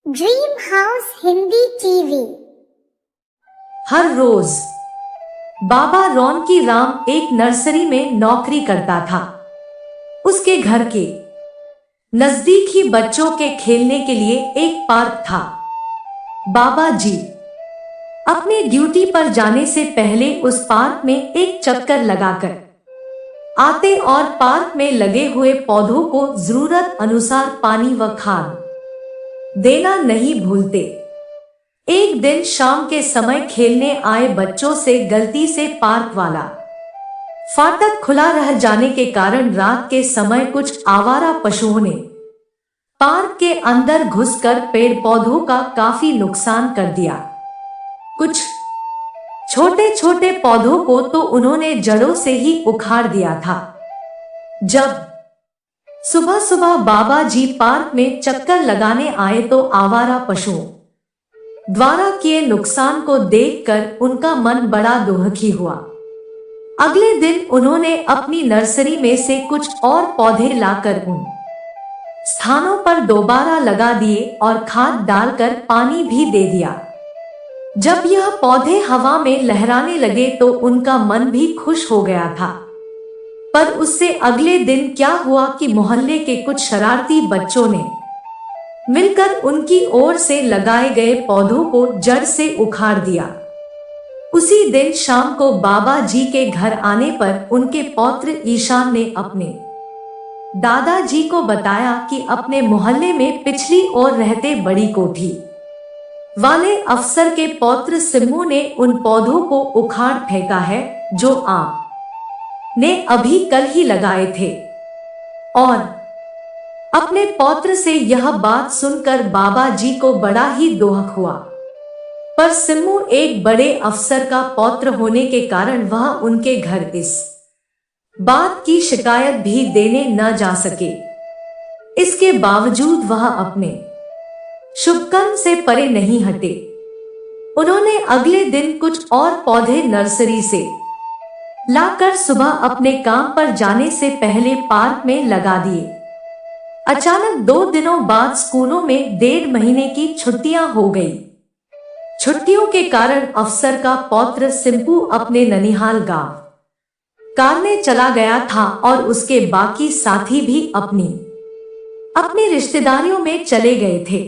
Dream house Hindi TV. हर रोज बाबा रौनकी राम एक नर्सरी में नौकरी करता था। उसके घर के नजदीक ही बच्चों के खेलने के लिए एक पार्क था। बाबा जी अपनी ड्यूटी पर जाने से पहले उस पार्क में एक चक्कर लगाकर आते और पार्क में लगे हुए पौधों को जरूरत अनुसार पानी व खाद देना नहीं भूलते। एक दिन शाम के समय खेलने आए बच्चों से गलती से पार्क वाला फाटक खुला रह जाने के कारण रात के समय कुछ आवारा पशुओं ने पार्क के अंदर घुसकर पेड़ पौधों का काफी नुकसान कर दिया। कुछ छोटे छोटे पौधों को तो उन्होंने जड़ों से ही उखाड़ दिया था। जब सुबह सुबह बाबा जी पार्क में चक्कर लगाने आए तो आवारा पशुओं द्वारा किए नुकसान को देखकर उनका मन बड़ा दुखी हुआ। अगले दिन उन्होंने अपनी नर्सरी में से कुछ और पौधे लाकर उन स्थानों पर दोबारा लगा दिए और खाद डालकर पानी भी दे दिया। जब यह पौधे हवा में लहराने लगे तो उनका मन भी खुश हो गया था। पर उससे अगले दिन क्या हुआ कि मोहल्ले के कुछ शरारती बच्चों ने मिलकर उनकी ओर से लगाए गए पौधों को जड़ से उखाड़ दिया। उसी दिन शाम को बाबा जी के घर आने पर उनके पौत्र ईशान ने अपने दादाजी को बताया कि अपने मोहल्ले में पिछली ओर रहते बड़ी कोठी वाले अफसर के पौत्र सिम्मू ने उन पौधों को उखाड़ फेंका है जो आप ने अभी कल ही लगाए थे। और अपने पौत्र से यह बात सुनकर बाबा जी को बड़ा ही दुख हुआ। पर सिम्मू एक बड़े अफसर का पौत्र होने के कारण वह उनके घर इस बात की शिकायत भी देने न जा सके। इसके बावजूद वह अपने शुभ कर्म से परे नहीं हटे। उन्होंने अगले दिन कुछ और पौधे नर्सरी से लाकर सुबह अपने काम पर जाने से पहले पार्क में लगा दिए। अचानक 2 दिनों बाद स्कूलों में 1.5 महीने की छुट्टियां हो गई। छुट्टियों के कारण अफसर का पौत्र सिम्पू अपने ननिहाल गांव कारने चला गया था और उसके बाकी साथी भी अपनी रिश्तेदारियों में चले गए थे।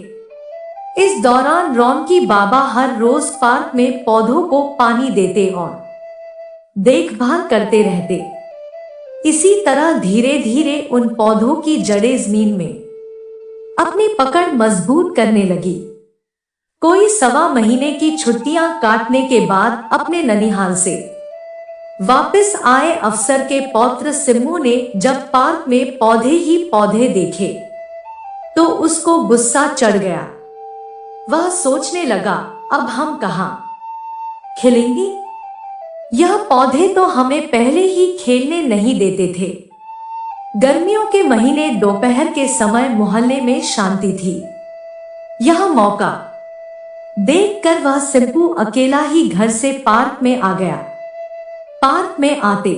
इस दौरान रौनकी बाबा हर रोज पार्क में पौधों को पानी देते और देखभाल करते रहते। इसी तरह धीरे धीरे उन पौधों की जड़ें जमीन में अपनी पकड़ मजबूत करने लगी। कोई 1.25 महीने की छुट्टियां काटने के बाद अपने ननिहाल से वापस आए अफसर के पौत्र सिम्मू ने जब पार्क में पौधे ही पौधे देखे तो उसको गुस्सा चढ़ गया। वह सोचने लगा, अब हम कहां खिलेंगे? यह पौधे तो हमें पहले ही खेलने नहीं देते थे। गर्मियों के महीने दोपहर के समय मोहल्ले में शांति थी। यह मौका देखकर वह सिम्पू अकेला ही घर से पार्क में आ गया। पार्क में आते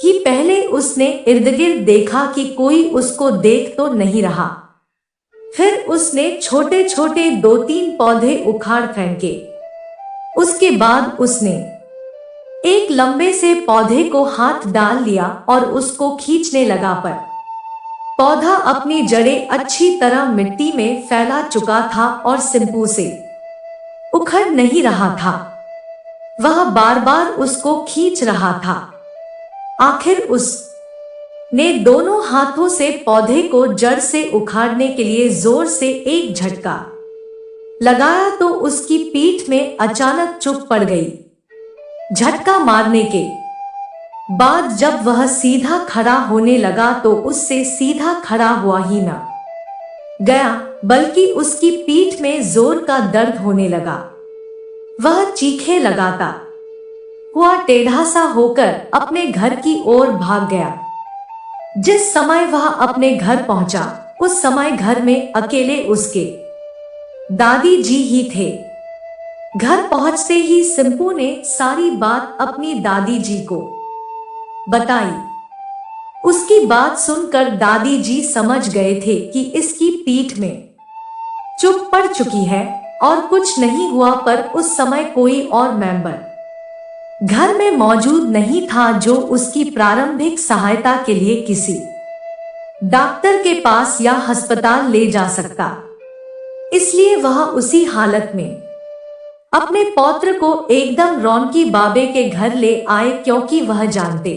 ही पहले उसने इर्द गिर्द देखा कि कोई उसको देख तो नहीं रहा। फिर उसने छोटे छोटे 2-3 पौधे उखाड़ फेंके। उसके बाद उसने एक लंबे से पौधे को हाथ डाल लिया और उसको खींचने लगा, पर पौधा अपनी जड़ें अच्छी तरह मिट्टी में फैला चुका था और सिम्पू से उखड़ नहीं रहा था। वह बार बार उसको खींच रहा था। आखिर उसने दोनों हाथों से पौधे को जड़ से उखाड़ने के लिए जोर से एक झटका लगाया तो उसकी पीठ में अचानक चुभ पड़ गई। झटका मारने के बाद जब वह सीधा खड़ा होने लगा तो उससे सीधा खड़ा हुआ ही न गया, बल्कि उसकी पीठ में जोर का दर्द होने लगा। वह चीखे लगाता हुआ टेढ़ा सा होकर अपने घर की ओर भाग गया। जिस समय वह अपने घर पहुंचा उस समय घर में अकेले उसके दादी जी ही थे। घर पहुंचते ही सिम्पू ने सारी बात अपनी दादी जी को बताई। उसकी बात सुनकर दादी जी समझ गए थे कि इसकी पीठ में चुप पड़ चुकी है और कुछ नहीं हुआ, पर उस समय कोई और मेंबर घर में मौजूद नहीं था जो उसकी प्रारंभिक सहायता के लिए किसी डॉक्टर के पास या अस्पताल ले जा सकता। इसलिए वह उसी हालत में अपने पौत्र को एकदम रॉनकी बाबे के घर ले आए, क्योंकि वह जानते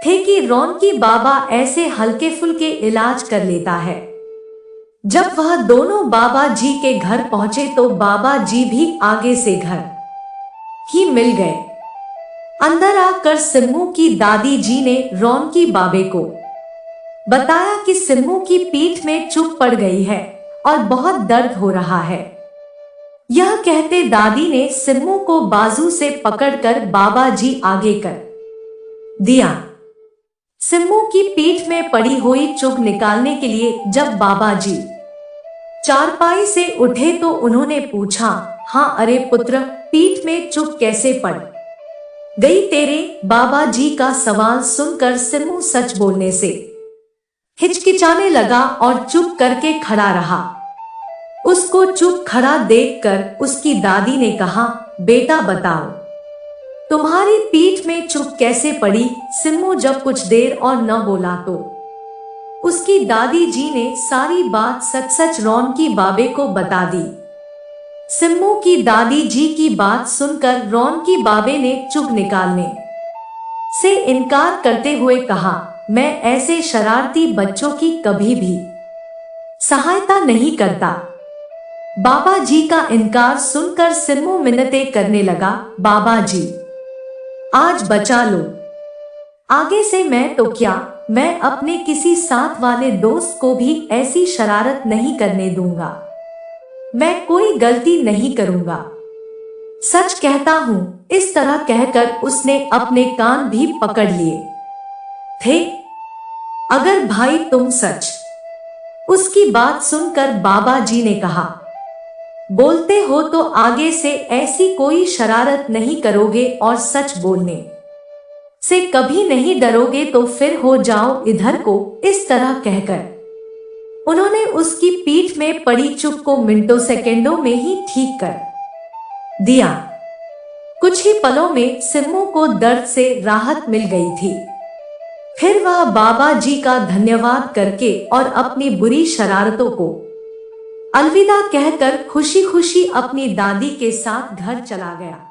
थे कि रॉनकी बाबा ऐसे हल्के फुल्के इलाज कर लेता है। जब वह दोनों बाबा जी के घर पहुंचे तो बाबा जी भी आगे से घर ही मिल गए। अंदर आकर सिम्मू की दादी जी ने रॉनकी बाबे को बताया कि सिम्मू की पीठ में चुभ पड़ गई है और बहुत दर्द हो रहा है। यह कहते दादी ने सिम्मू को बाजू से पकड़कर बाबा जी आगे कर दिया। सिम्मू की पीठ में पड़ी हुई चुभ निकालने के लिए जब बाबा जी चारपाई से उठे तो उन्होंने पूछा, हाँ अरे पुत्र, पीठ में चुभ कैसे पड़ गई तेरे? बाबा जी का सवाल सुनकर सिम्मू सच बोलने से हिचकिचाने लगा और चुप करके खड़ा रहा। उसको चुप खड़ा देखकर उसकी दादी ने कहा, बेटा बताओ तुम्हारी पीठ में चुभ कैसे पड़ी? सिम्मू जब कुछ देर और न बोला तो उसकी दादी जी ने सारी बात सच सच रॉनकी बाबे को बता दी। सिम्मू की दादी जी की बात सुनकर रॉनकी बाबे ने चुभ निकालने से इनकार करते हुए कहा, मैं ऐसे शरारती बच्चों की कभी भी सहायता नहीं करता। बाबा जी का इनकार सुनकर सिम्मू मिन्नतें करने लगा, बाबा जी आज बचा लो, आगे से मैं तो क्या, मैं अपने किसी साथ वाले दोस्त को भी ऐसी शरारत नहीं करने दूंगा। मैं कोई गलती नहीं करूंगा, सच कहता हूं। इस तरह कहकर उसने अपने कान भी पकड़ लिए थे। अगर भाई तुम सच। उसकी बात सुनकर बाबा जी ने कहा, बोलते हो तो आगे से ऐसी कोई शरारत नहीं करोगे और सच बोलने से कभी नहीं डरोगे तो फिर हो जाओ इधर को। इस तरह कहकर उन्होंने उसकी पीठ में पड़ी चुभ को मिनटों सेकंडों में ही ठीक कर दिया। कुछ ही पलों में सिम्मू को दर्द से राहत मिल गई थी। फिर वह बाबा जी का धन्यवाद करके और अपनी बुरी शरारतों को अलविदा कहकर खुशी खुशी अपनी दादी के साथ घर चला गया।